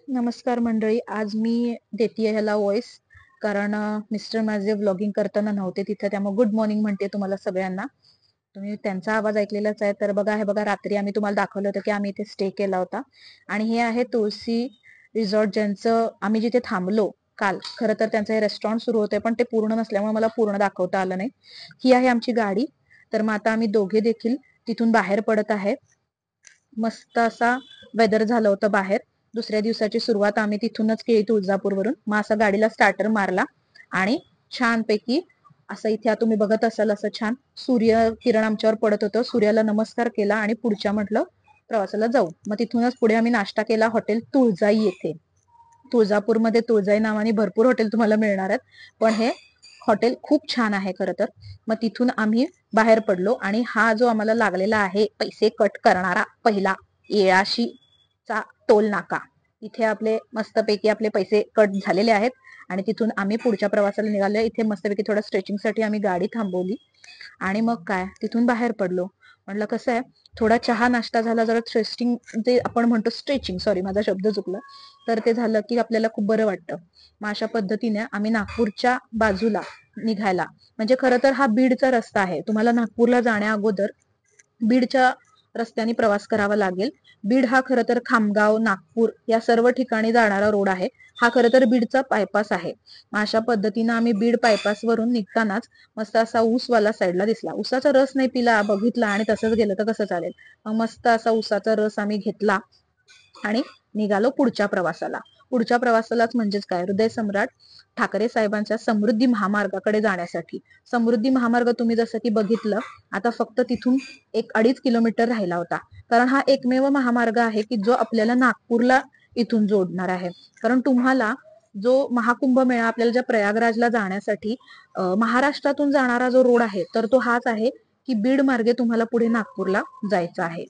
नमस्कार मंडळी. आज मी देतेय ह्याला व्हॉइस कारण मिस्टर माझे व्लॉगिंग करताना नव्हते तिथे, त्यामुळे गुड मॉर्निंग म्हणते तुम्हाला सगळ्यांना. तुम्ही त्यांचा आवाज ऐकलेलाच आहे. तर बघा, हे बघा, रात्री आम्ही तुम्हाला दाखवलं होतं की आम्ही इथे स्टे केला होता आणि हे आहे तुळशी रिसॉर्ट, ज्यांचं आम्ही जिथे थांबलो काल. खरं तर त्यांचं हे रेस्टॉरंट सुरू होते, पण ते पूर्ण नसल्यामुळे मला पूर्ण दाखवता आलं नाही. ही आहे आमची गाडी. तर मग आता आम्ही दोघे देखील तिथून बाहेर पडत आहे. मस्त असा वेदर झालं होतं बाहेर. दुसऱ्या दिवसाची सुरुवात आम्ही तिथूनच केली, तुळजापूरवरून. मग असा गाडीला स्टार्टर मारला आणि छानपैकी असं इथे तुम्ही बघत असाल असं छान सूर्य किरण आमच्यावर पडत होतं. सूर्याला नमस्कार केला आणि पुढच्या म्हटलं प्रवासाला जाऊ. मग तिथूनच पुढे आम्ही नाश्ता केला हॉटेल तुळजाई येथे. तुळजापूरमध्ये तुळजाई नावाने भरपूर हॉटेल तुम्हाला मिळणार आहेत, पण हे हॉटेल खूप छान आहे खरं तर. मग तिथून आम्ही बाहेर पडलो आणि हा जो आम्हाला लागलेला आहे पैसे कट करणारा पहिला येळाशीचा टोल नाका, इथे आपले मस्तपैकी आपले पैसे कट झालेले आहेत आणि तिथून आम्ही पुढच्या प्रवासाला निघालो. इथे मस्तपैकी थोडं स्ट्रेचिंगसाठी आम्ही गाडी थांबवली आणि मग काय तिथून बाहेर पडलो. म्हटलं कसं आहे, थोडा चहा नाश्ता झाला, जरा स्ट्रेचिंग, जे आपण म्हणतो स्ट्रेचिंग, सॉरी माझा शब्द चुकला, तर ते झालं की आपल्याला खूप बरं वाटतं. मग अशा पद्धतीने आम्ही नागपूरच्या बाजूला निघायला, म्हणजे खरं तर हा बीडचा रस्ता आहे. तुम्हाला नागपूरला जाण्या अगोदर बीडच्या रस्त्याने प्रवास करावा लागेल. बीड हा खरं तर खामगाव, नागपूर या सर्व ठिकाणी जाणारा रोड आहे. हा खरं तर बीडचा बायपास आहे. मग अशा पद्धतीनं आम्ही बीड बायपास वरून निघतानाच मस्त असा ऊसवाला साईडला दिसला. ऊसाचा रस नाही पिला, बघितला आणि तसंच गेलं तर कसं चालेल. मग मस्त असा ऊसाचा रस आम्ही घेतला आणि निघालो पुढच्या प्रवासाला. पुढच्या प्रवासालाच म्हणजेच काय, हृदय सम्राट ठाकरे साहेबांच्या समृद्धी महामार्गाकडे जाण्यासाठी. समृद्धी महामार्ग तुम्ही जसं की बघितलं, आता फक्त तिथून 1-2.5 किलोमीटर राहिला होता. कारण हा एकमेव महामार्ग आहे की जो आपल्याला नागपूरला इथून जोडणार आहे. कारण तुम्हाला जो महाकुंभ मेळा आपल्याला ज्या प्रयागराजला जाण्यासाठी महाराष्ट्रातून जाणारा जो रोड आहे, तर तो हाच आहे की बीड मार्गे तुम्हाला पुढे नागपूरला जायचं आहे.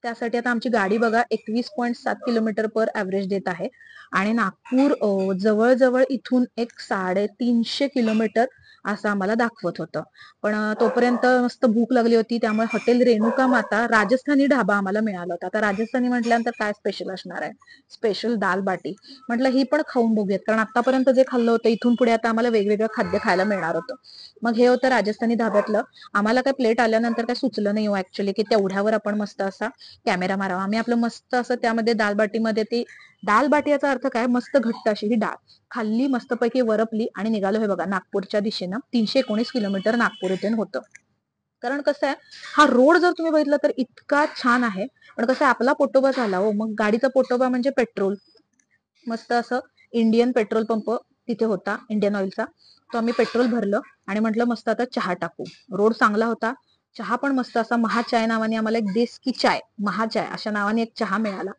त्यासाठी आता आमची गाडी बघा 21.7 किलोमीटर पर ऍव्हरेज देत आहे आणि नागपूर जवळजवळ इथून एक 350 किलोमीटर असं आम्हाला दाखवत होतं. पण तोपर्यंत मस्त भूक लागली होती, त्यामुळे हॉटेल रेणुका माता राजस्थानी ढाबा आम्हाला मिळाला होता. आता राजस्थानी म्हटल्यानंतर काय स्पेशल असणार आहे, स्पेशल दाल बाटी. म्हटलं ही पण खाऊन बघूयात, कारण आतापर्यंत जे खाल्लं होतं इथून पुढे आता आम्हाला वेगवेगळं खाद्य खायला मिळणार होतं. मग हे होतं राजस्थानी ढाब्यातलं. आम्हाला काय प्लेट आल्यानंतर काय सुचलं नाही हो ऍक्च्युली की तेवढ्यावर आपण मस्त असा कॅमेरा मारावा. आम्ही आपलं मस्त असं त्यामध्ये दालबाटीमध्ये, ती दालबाटी याचा अर्थ काय, मस्त घट्ट अशी ही डाळ खाल्ली, मस्तपैकी वरपली आणि निघालो. हे बघा नागपूरच्या दिशेनं 319 किलोमीटर नागपूर इथून होतं. कारण कसं आहे, हा रोड जर तुम्ही बघितलं तर इतका छान आहे, पण कसं आपला पोटोबा झाला हो. मग गाडीचा पोटोबा म्हणजे पेट्रोल. मस्त असं इंडियन पेट्रोल पंप तिथे होता, इंडियन ऑइलचा. तो आम्ही पेट्रोल भरलं आणि म्हटलं मस्त आता चहा टाकू. रोड चांगला होता, चहा पण मस्त असा महाचाय नावाने आम्हाला एक देस की चाय, महाचाय अशा नावाने एक चहा मिळाला.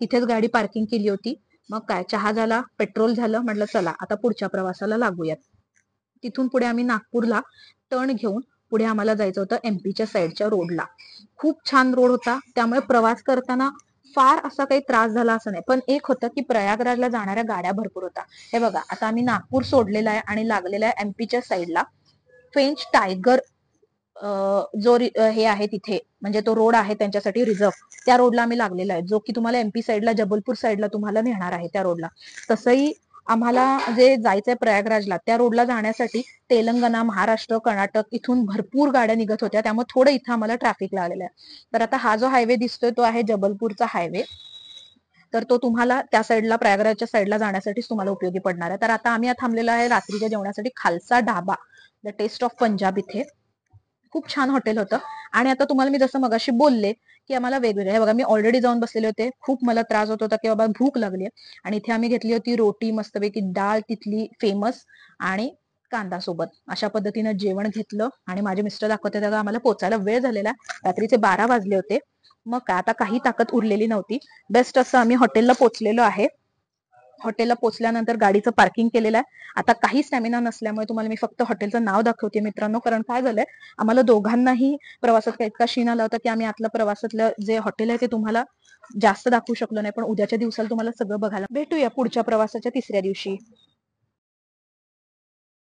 तिथेच गाडी पार्किंग केली होती. मग काय, चहा झाला, पेट्रोल झालं, म्हटलं चला आता पुढच्या प्रवासाला लागूयात. तिथून पुढे आम्ही नागपूरला टर्न घेऊन पुढे आम्हाला जायचं होतं एमपीच्या साईडच्या रोडला. खूप छान रोड होता, त्यामुळे प्रवास करताना फार असा काही त्रास झाला असं नाही. पण एक होतं की प्रयागराजला जाणाऱ्या गाड्या भरपूर होता. हे बघा, आता आम्ही नागपूर सोडलेला आहे आणि लागलेला आहे एमपीच्या साईडला फेंच टायगर. जो हे आहे तिथे, म्हणजे तो रोड आहे त्यांच्यासाठी रिझर्व, त्या रोडला आम्ही लागलेला आहे, जो की तुम्हाला एमपी साईडला, जबलपूर साईडला तुम्हाला नेणार आहे त्या रोडला. तसंही आम्हाला जे जायचंय प्रयागराजला, त्या रोडला जाण्यासाठी तेलंगणा, महाराष्ट्र, कर्नाटक इथून भरपूर गाड्या निघत होत्या, त्यामुळे थोडं इथं आम्हाला ट्रॅफिक लागलेलं आहे. तर आता हा जो हायवे दिसतोय तो आहे जबलपूरचा हायवे. तर तो तुम्हाला त्या साईडला, प्रयागराजच्या साईडला जाण्यासाठीच तुम्हाला उपयोगी पडणार आहे. तर आता आम्ही थांबलेलो आहे रात्रीच्या जेवणासाठी Khalsa dhaba, the taste of Punjab इथे. खूप छान हॉटेल होतं. आणि आता तुम्हाला मी जसं मगाशी बोलले की आम्हाला वेगवेगळे, हे बघा मी ऑलरेडी जाऊन बसलेले होते, खूप मला त्रास होत होता की बाबा भूक लागली, आणि इथे आम्ही घेतली होती रोटी, मस्तपैकी डाळ तिथली फेमस आणि कांदा सोबत. अशा पद्धतीनं जेवण घेतलं आणि माझे मिस्टर दाखवते तेव्हा आम्हाला पोचायला वेळ झालेला, रात्रीचे 12 वाजले होते. मग काय, आता काही ताकद उरलेली नव्हती. बेस्ट असं आम्ही हॉटेलला पोहोचलेलो आहे. हॉटेलला पोहोचल्यानंतर गाडीचं पार्किंग केलेलं आहे. आता काही स्टॅमिना नसल्यामुळे तुम्हाला मी फक्त हॉटेलचं नाव दाखवते मित्रांनो, कारण काय झालंय, आम्हाला दोघांनाही प्रवासात काही इतका शीन आला होता की आम्ही आतलं प्रवासातलं जे हॉटेल आहे ते तुम्हाला जास्त दाखवू शकलो नाही. पण उद्याच्या दिवसाला तुम्हाला सगळं बघायला भेटूया पुढच्या प्रवासाच्या 3ऱ्या दिवशी.